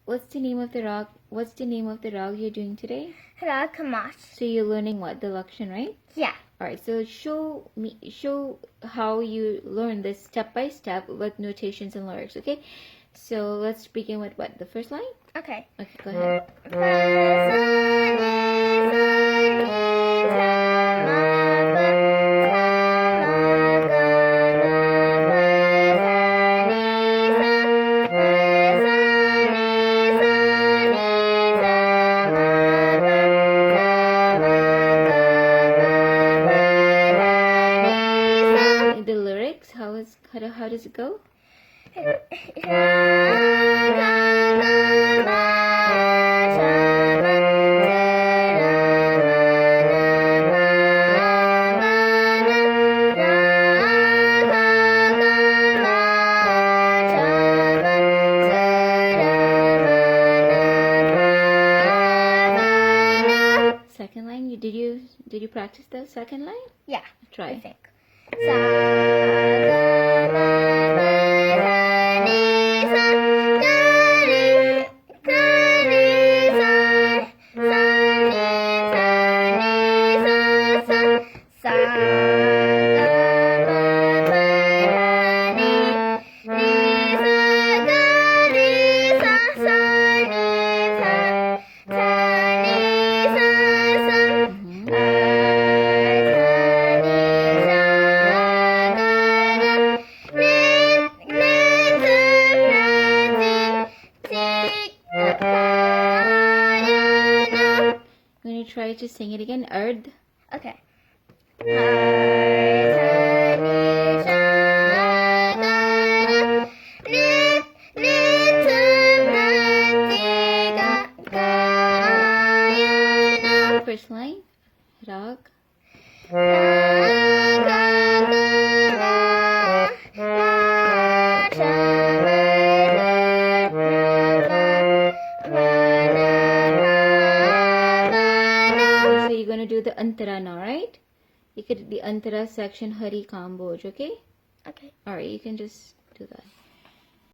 what's the name of the Raag? What's the name of the Raag you're doing today? Raag Khamaach. So you're learning what? The Lakshan, right? Yeah. Alright, so show how you learn this step by step with notations and lyrics, okay? So let's begin with what? The first line? Okay. Okay, go ahead. The lyrics, how does it go? Second line, did you practice the second line? Yeah. Try. I think. Going to try to sing it again. Ard. Okay. First line. Raag. So you're going to do the antara now, right? You could the antara section Hari Kam Boj, okay? Okay. Alright, you can just do that.